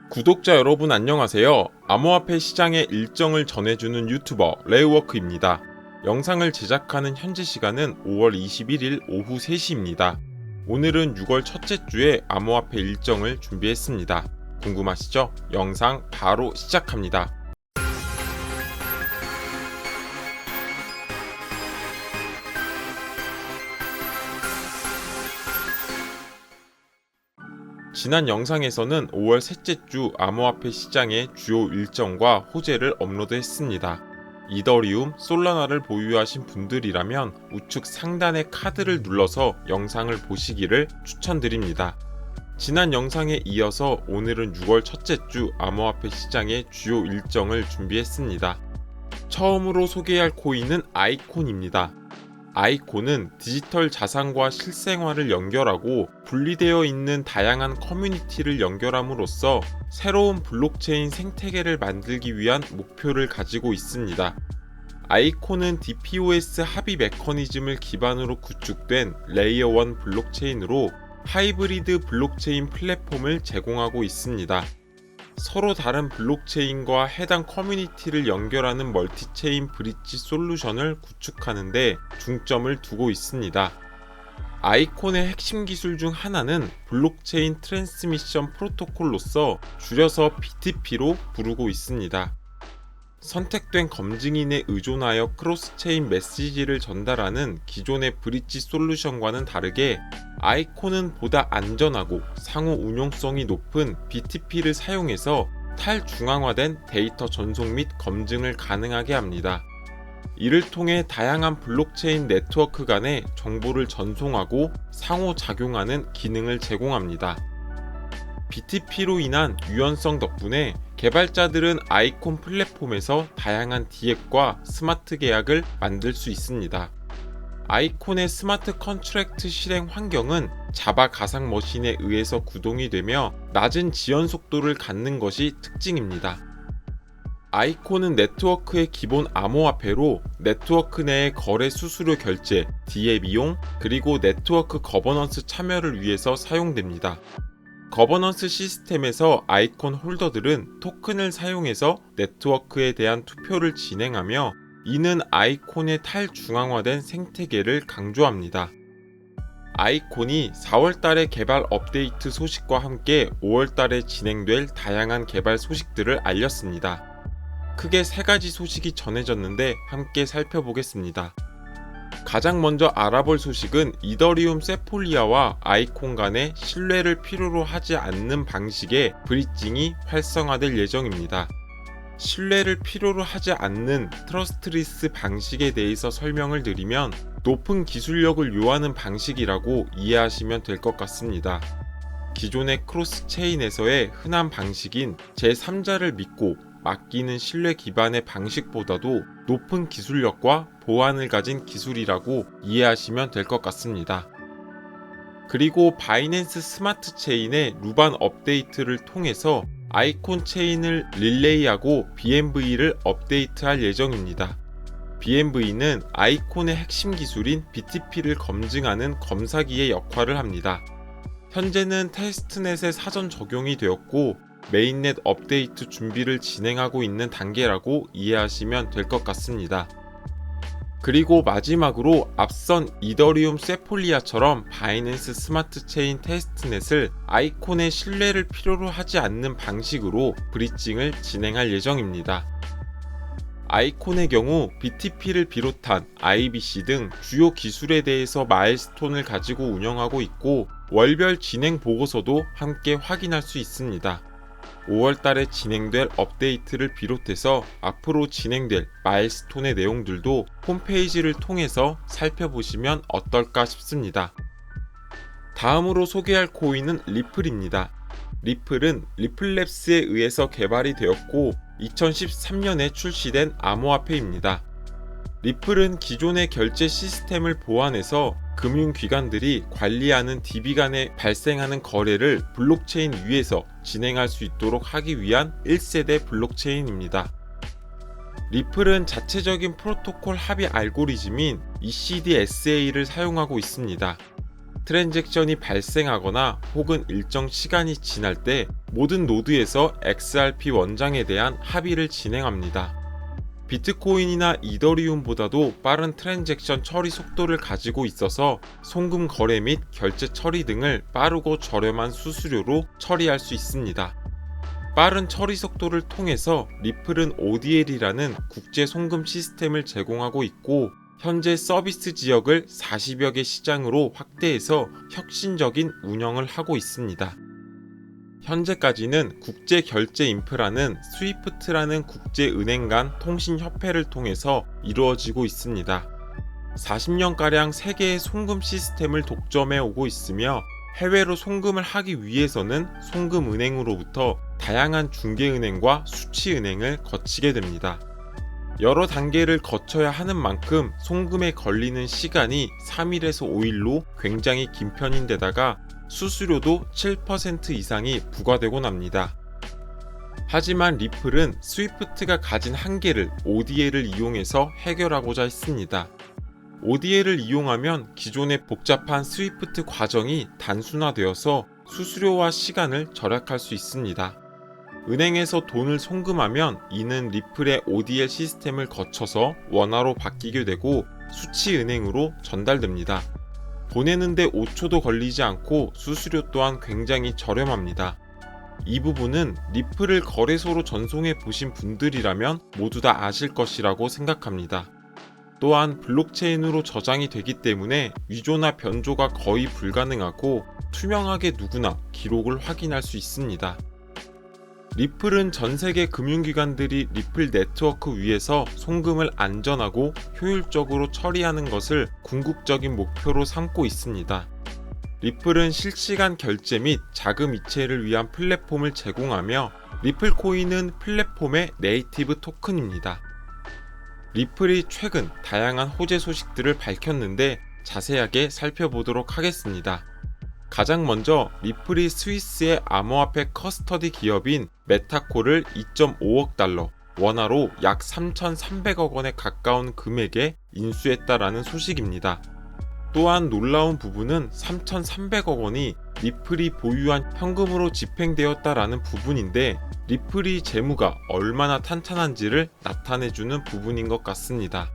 구독자 여러분 안녕하세요. 암호화폐 시장의 일정을 전해주는 유튜버 레이워크입니다. 영상을 제작하는 현재 시간은 5월 21일 오후 3시입니다. 오늘은 6월 첫째 주에 암호화폐 일정을 준비했습니다. 궁금하시죠? 영상 바로 시작합니다. 지난 영상에서는 5월 셋째 주 암호화폐 시장의 주요 일정과 호재를 업로드했습니다. 이더리움, 솔라나를 보유하신 분들이라면 우측 상단의 카드를 눌러서 영상을 보시기를 추천드립니다. 지난 영상에 이어서 오늘은 6월 첫째 주 암호화폐 시장의 주요 일정을 준비했습니다. 처음으로 소개할 코인은 아이콘입니다. 아이콘은 디지털 자산과 실생활을 연결하고 분리되어 있는 다양한 커뮤니티를 연결함으로써 새로운 블록체인 생태계를 만들기 위한 목표를 가지고 있습니다. 아이콘은 DPoS 합의 메커니즘을 기반으로 구축된 레이어 1 블록체인으로 하이브리드 블록체인 플랫폼을 제공하고 있습니다. 서로 다른 블록체인과 해당 커뮤니티를 연결하는 멀티체인 브릿지 솔루션을 구축하는 데 중점을 두고 있습니다. 아이콘의 핵심 기술 중 하나는 블록체인 트랜스미션 프로토콜로서 줄여서 BTP로 부르고 있습니다. 선택된 검증인에 의존하여 크로스체인 메시지를 전달하는 기존의 브릿지 솔루션과는 다르게 아이콘은 보다 안전하고 상호 운용성이 높은 BTP를 사용해서 탈중앙화된 데이터 전송 및 검증을 가능하게 합니다. 이를 통해 다양한 블록체인 네트워크 간의 정보를 전송하고 상호작용하는 기능을 제공합니다. BTP로 인한 유연성 덕분에 개발자들은 아이콘 플랫폼에서 다양한 디앱과 스마트 계약을 만들 수 있습니다. 아이콘의 스마트 컨트랙트 실행 환경은 자바 가상 머신에 의해서 구동이 되며 낮은 지연 속도를 갖는 것이 특징입니다. 아이콘은 네트워크의 기본 암호화폐로 네트워크 내의 거래 수수료 결제, 디앱 이용, 그리고 네트워크 거버넌스 참여를 위해서 사용됩니다. 거버넌스 시스템에서 아이콘 홀더들은 토큰을 사용해서 네트워크에 대한 투표를 진행하며 이는 아이콘의 탈중앙화된 생태계를 강조합니다. 아이콘이 4월달에 개발 업데이트 소식과 함께 5월달에 진행될 다양한 개발 소식들을 알렸습니다. 크게 3가지 소식이 전해졌는데 함께 살펴보겠습니다. 가장 먼저 알아볼 소식은 이더리움 세폴리아와 아이콘 간의 신뢰를 필요로 하지 않는 방식의 브리징이 활성화될 예정입니다. 신뢰를 필요로 하지 않는 트러스트리스 방식에 대해서 설명을 드리면 높은 기술력을 요하는 방식이라고 이해하시면 될 것 같습니다. 기존의 크로스 체인에서의 흔한 방식인 제3자를 믿고 맡기는 신뢰 기반의 방식보다도 높은 기술력과 보안을 가진 기술이라고 이해하시면 될 것 같습니다. 그리고 바이낸스 스마트 체인의 루반 업데이트를 통해서 아이콘 체인을 릴레이하고 BNV를 업데이트할 예정입니다. BNV는 아이콘의 핵심 기술인 BTP를 검증하는 검사기의 역할을 합니다. 현재는 테스트넷에 사전 적용이 되었고 메인넷 업데이트 준비를 진행하고 있는 단계라고 이해하시면 될 것 같습니다. 그리고 마지막으로 앞선 이더리움 세폴리아처럼 바이낸스 스마트 체인 테스트넷을 아이콘의 신뢰를 필요로 하지 않는 방식으로 브리징을 진행할 예정입니다. 아이콘의 경우 BTP를 비롯한 IBC 등 주요 기술에 대해서 마일스톤을 가지고 운영하고 있고 월별 진행 보고서도 함께 확인할 수 있습니다. 5월달에 진행될 업데이트를 비롯해서 앞으로 진행될 마일스톤의 내용들도 홈페이지를 통해서 살펴보시면 어떨까 싶습니다. 다음으로 소개할 코인은 리플입니다. 리플은 리플랩스에 의해서 개발이 되었고 2013년에 출시된 암호화폐입니다. 리플은 기존의 결제 시스템을 보완해서 금융기관들이 관리하는 DB 간에 발생하는 거래를 블록체인 위에서 진행할 수 있도록 하기 위한 1세대 블록체인입니다. 리플은 자체적인 프로토콜 합의 알고리즘인 ECDSA를 사용하고 있습니다. 트랜잭션이 발생하거나 혹은 일정 시간이 지날 때 모든 노드에서 XRP 원장에 대한 합의를 진행합니다. 비트코인이나 이더리움보다도 빠른 트랜잭션 처리 속도를 가지고 있어서 송금 거래 및 결제 처리 등을 빠르고 저렴한 수수료로 처리할 수 있습니다. 빠른 처리 속도를 통해서 리플은 ODL이라는 국제 송금 시스템을 제공하고 있고, 현재 서비스 지역을 40여 개 시장으로 확대해서 혁신적인 운영을 하고 있습니다. 현재까지는 국제 결제 인프라는 스위프트라는 국제은행 간 통신협회를 통해서 이루어지고 있습니다. 40년가량 세계의 송금 시스템을 독점해 오고 있으며, 해외로 송금을 하기 위해서는 송금은행으로부터 다양한 중개은행과 수취은행을 거치게 됩니다. 여러 단계를 거쳐야 하는 만큼 송금에 걸리는 시간이 3일에서 5일로 굉장히 긴 편인데다가 수수료도 7% 이상이 부과되곤 합니다. 하지만 리플은 스위프트가 가진 한계를 ODL을 이용해서 해결하고자 했습니다. ODL을 이용하면 기존의 복잡한 스위프트 과정이 단순화되어서 수수료와 시간을 절약할 수 있습니다. 은행에서 돈을 송금하면 이는 리플의 ODL 시스템을 거쳐서 원화로 바뀌게 되고 수취은행으로 전달됩니다. 보내는데 5초도 걸리지 않고 수수료 또한 굉장히 저렴합니다. 이 부분은 리플을 거래소로 전송해 보신 분들이라면 모두 다 아실 것이라고 생각합니다. 또한 블록체인으로 저장이 되기 때문에 위조나 변조가 거의 불가능하고 투명하게 누구나 기록을 확인할 수 있습니다. 리플은 전세계 금융기관들이 리플 네트워크 위에서 송금을 안전하고 효율적으로 처리하는 것을 궁극적인 목표로 삼고 있습니다. 리플은 실시간 결제 및 자금 이체를 위한 플랫폼을 제공하며, 리플 코인은 플랫폼의 네이티브 토큰입니다. 리플이 최근 다양한 호재 소식들을 밝혔는데 자세하게 살펴보도록 하겠습니다. 가장 먼저 리플이 스위스의 암호화폐 커스터디 기업인 메타코를 2.5억 달러, 원화로 약 3,300억 원에 가까운 금액에 인수했다라는 소식입니다. 또한 놀라운 부분은 3,300억 원이 리플이 보유한 현금으로 집행되었다라는 부분인데, 리플이 재무가 얼마나 탄탄한지를 나타내주는 부분인 것 같습니다.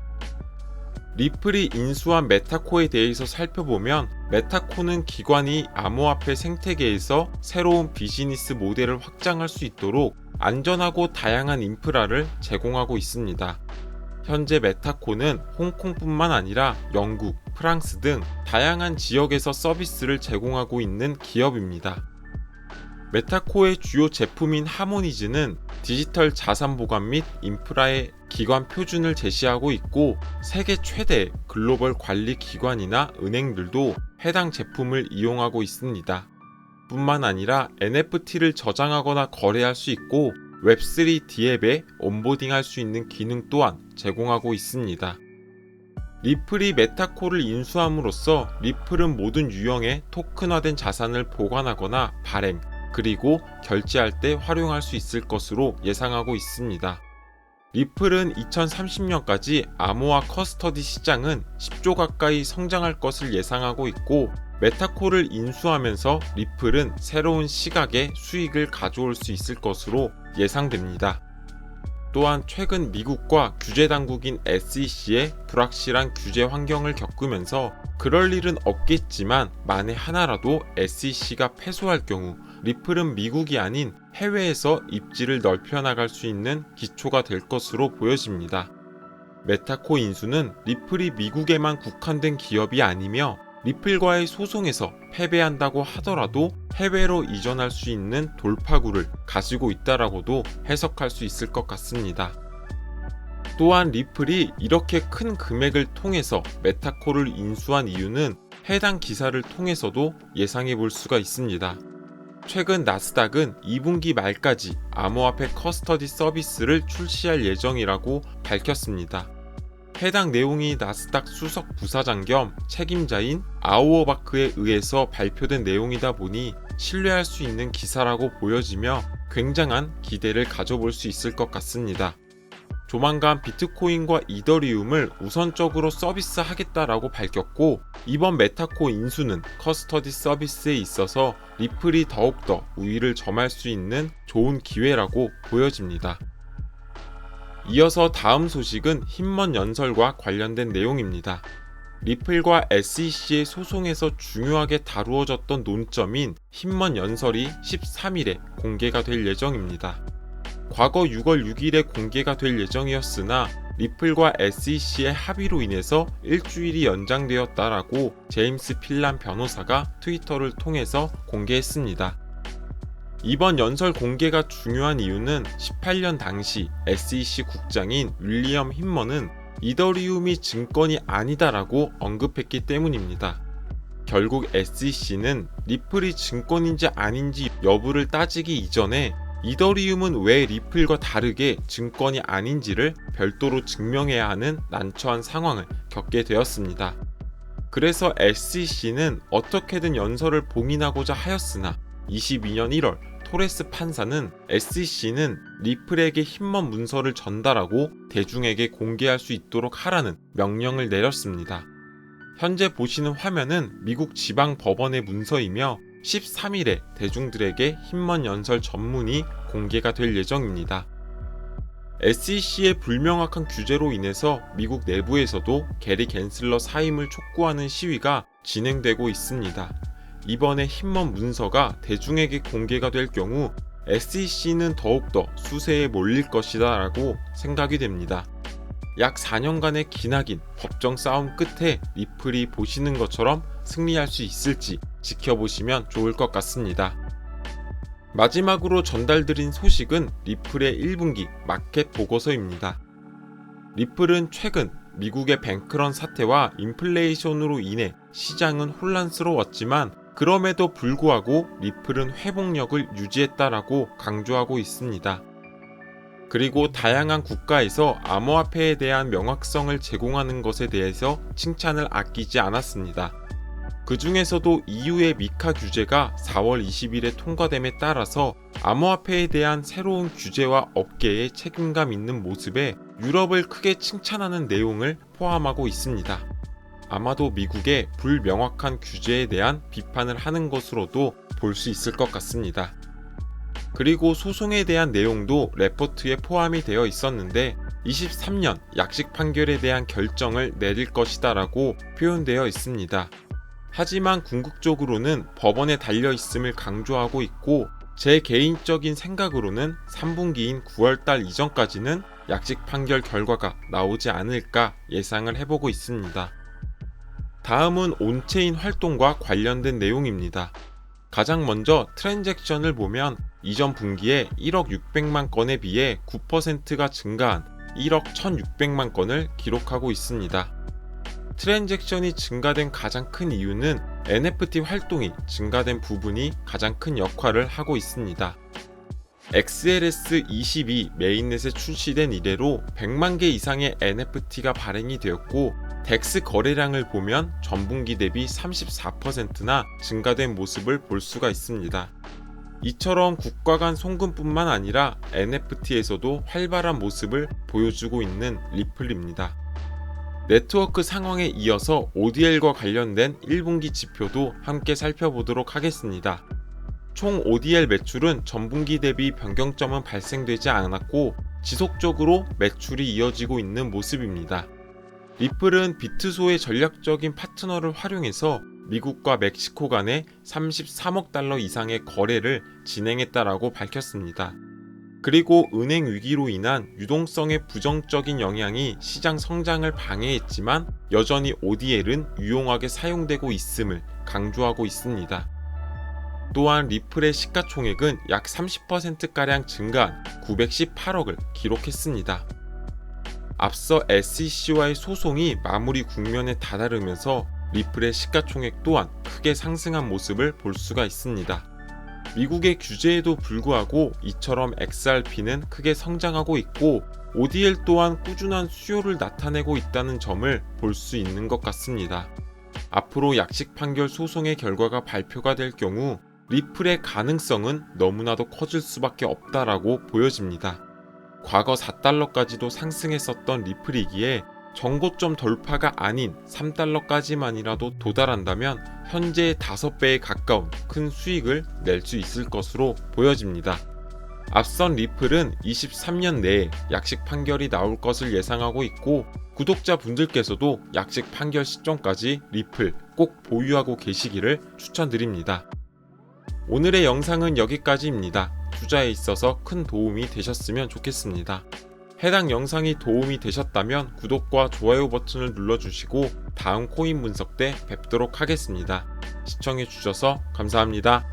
리플이 인수한 메타코에 대해서 살펴보면, 메타코는 기관이 암호화폐 생태계에서 새로운 비즈니스 모델을 확장할 수 있도록 안전하고 다양한 인프라를 제공하고 있습니다. 현재 메타코는 홍콩뿐만 아니라 영국, 프랑스 등 다양한 지역에서 서비스를 제공하고 있는 기업입니다. 메타코의 주요 제품인 하모니즈는 디지털 자산 보관 및 인프라의 기관 표준을 제시하고 있고, 세계 최대 글로벌 관리 기관이나 은행들도 해당 제품을 이용하고 있습니다. 뿐만 아니라 NFT를 저장하거나 거래할 수 있고, 웹3 D앱에 온보딩할 수 있는 기능 또한 제공하고 있습니다. 리플이 메타코를 인수함으로써 리플은 모든 유형의 토큰화된 자산을 보관하거나 발행, 그리고 결제할 때 활용할 수 있을 것으로 예상하고 있습니다. 리플은 2030년까지 암호화 커스터디 시장은 10조 가까이 성장할 것을 예상하고 있고, 메타코를 인수하면서 리플은 새로운 시각의 수익을 가져올 수 있을 것으로 예상됩니다. 또한 최근 미국과 규제 당국인 SEC의 불확실한 규제 환경을 겪으면서 그럴 일은 없겠지만, 만에 하나라도 SEC가 패소할 경우 리플은 미국이 아닌 해외에서 입지를 넓혀나갈 수 있는 기초가 될 것으로 보여집니다. 메타코 인수는 리플이 미국에만 국한된 기업이 아니며, 리플과의 소송에서 패배한다고 하더라도 해외로 이전할 수 있는 돌파구를 가지고 있다라고도 해석할 수 있을 것 같습니다. 또한 리플이 이렇게 큰 금액을 통해서 메타코를 인수한 이유는 해당 기사를 통해서도 예상해 볼 수가 있습니다. 최근 나스닥은 2분기 말까지 암호화폐 커스터디 서비스를 출시할 예정이라고 밝혔습니다. 해당 내용이 나스닥 수석 부사장 겸 책임자인 아우어바크에 의해서 발표된 내용이다 보니 신뢰할 수 있는 기사라고 보여지며 굉장한 기대를 가져볼 수 있을 것 같습니다. 조만간 비트코인과 이더리움을 우선적으로 서비스하겠다라고 밝혔고, 이번 메타코 인수는 커스터디 서비스에 있어서 리플이 더욱더 우위를 점할 수 있는 좋은 기회라고 보여집니다. 이어서 다음 소식은 힘먼 연설과 관련된 내용입니다. 리플과 SEC의 소송에서 중요하게 다루어졌던 논점인 힘먼 연설이 13일에 공개가 될 예정입니다. 과거 6월 6일에 공개가 될 예정이었으나 리플과 SEC의 합의로 인해서 일주일이 연장되었다라고 제임스 필란 변호사가 트위터를 통해서 공개했습니다. 이번 연설 공개가 중요한 이유는 18년 당시 SEC 국장인 윌리엄 힘먼은 이더리움이 증권이 아니다라고 언급했기 때문입니다. 결국 SEC는 리플이 증권인지 아닌지 여부를 따지기 이전에 이더리움은 왜 리플과 다르게 증권이 아닌지를 별도로 증명해야 하는 난처한 상황을 겪게 되었습니다. 그래서 SEC는 어떻게든 연설을 봉인하고자 하였으나 22년 1월 토레스 판사는 SEC는 리플에게 힘먼 문서를 전달하고 대중에게 공개할 수 있도록 하라는 명령을 내렸습니다. 현재 보시는 화면은 미국 지방 법원의 문서이며 13일에 대중들에게 힘먼 연설 전문이 공개가 될 예정입니다. SEC의 불명확한 규제로 인해서 미국 내부에서도 게리 갠슬러 사임을 촉구하는 시위가 진행되고 있습니다. 이번에 힘먼 문서가 대중에게 공개가 될 경우 SEC는 더욱더 수세에 몰릴 것이다 라고 생각이 됩니다. 약 4년간의 기나긴 법정 싸움 끝에 리플이 보시는 것처럼 승리할 수 있을지 지켜보시면 좋을 것 같습니다. 마지막으로 전달드린 소식은 리플의 1분기 마켓 보고서입니다. 리플은 최근 미국의 뱅크런 사태와 인플레이션으로 인해 시장은 혼란스러웠지만 그럼에도 불구하고 리플은 회복력을 유지했다라고 강조하고 있습니다. 그리고 다양한 국가에서 암호화폐에 대한 명확성을 제공하는 것에 대해서 칭찬을 아끼지 않았습니다. 그 중에서도 EU의 미카 규제가 4월 20일에 통과됨에 따라서 암호화폐에 대한 새로운 규제와 업계의 책임감 있는 모습에 유럽을 크게 칭찬하는 내용을 포함하고 있습니다. 아마도 미국의 불명확한 규제에 대한 비판을 하는 것으로도 볼 수 있을 것 같습니다. 그리고 소송에 대한 내용도 레포트에 포함이 되어 있었는데 23년 약식 판결에 대한 결정을 내릴 것이다 라고 표현되어 있습니다. 하지만 궁극적으로는 법원에 달려있음을 강조하고 있고 제 개인적인 생각으로는 3분기인 9월달 이전까지는 약식 판결 결과가 나오지 않을까 예상을 해보고 있습니다. 다음은 온체인 활동과 관련된 내용입니다. 가장 먼저 트랜잭션을 보면 이전 분기에 1억 600만 건에 비해 9%가 증가한 1억 1600만 건을 기록하고 있습니다. 트랜잭션이 증가된 가장 큰 이유는 NFT 활동이 증가된 부분이 가장 큰 역할을 하고 있습니다. XLS22 메인넷에 출시된 이래로 100만 개 이상의 NFT가 발행이 되었고 덱스 거래량을 보면 전분기 대비 34%나 증가된 모습을 볼 수가 있습니다. 이처럼 국가 간 송금뿐만 아니라 NFT에서도 활발한 모습을 보여주고 있는 리플입니다. 네트워크 상황에 이어서 ODL과 관련된 1분기 지표도 함께 살펴보도록 하겠습니다. 총 ODL 매출은 전분기 대비 변경점은 발생되지 않았고 지속적으로 매출이 이어지고 있는 모습입니다. 리플은 비트소의 전략적인 파트너를 활용해서 미국과 멕시코 간에 33억 달러 이상의 거래를 진행했다라고 밝혔습니다. 그리고 은행 위기로 인한 유동성의 부정적인 영향이 시장 성장을 방해했지만 여전히 ODL은 유용하게 사용되고 있음을 강조하고 있습니다. 또한 리플의 시가총액은 약 30%가량 증가한 918억을 기록했습니다. 앞서 SEC와의 소송이 마무리 국면에 다다르면서 리플의 시가총액 또한 크게 상승한 모습을 볼 수가 있습니다. 미국의 규제에도 불구하고 이처럼 XRP는 크게 성장하고 있고 ODL 또한 꾸준한 수요를 나타내고 있다는 점을 볼 수 있는 것 같습니다. 앞으로 약식 판결 소송의 결과가 발표가 될 경우 리플의 가능성은 너무나도 커질 수밖에 없다라고 보여집니다. 과거 4달러까지도 상승했었던 리플이기에 정고점 돌파가 아닌 3달러까지만이라도 도달한다면 현재의 5배에 가까운 큰 수익을 낼 수 있을 것으로 보여집니다. 앞선 리플은 23년 내에 약식 판결이 나올 것을 예상하고 있고, 구독자분들께서도 약식 판결 시점까지 리플 꼭 보유하고 계시기를 추천드립니다. 오늘의 영상은 여기까지입니다. 투자에 있어서 큰 도움이 되셨으면 좋겠습니다. 해당 영상이 도움이 되셨다면 구독과 좋아요 버튼을 눌러주시고 다음 코인 분석 때 뵙도록 하겠습니다. 시청해주셔서 감사합니다.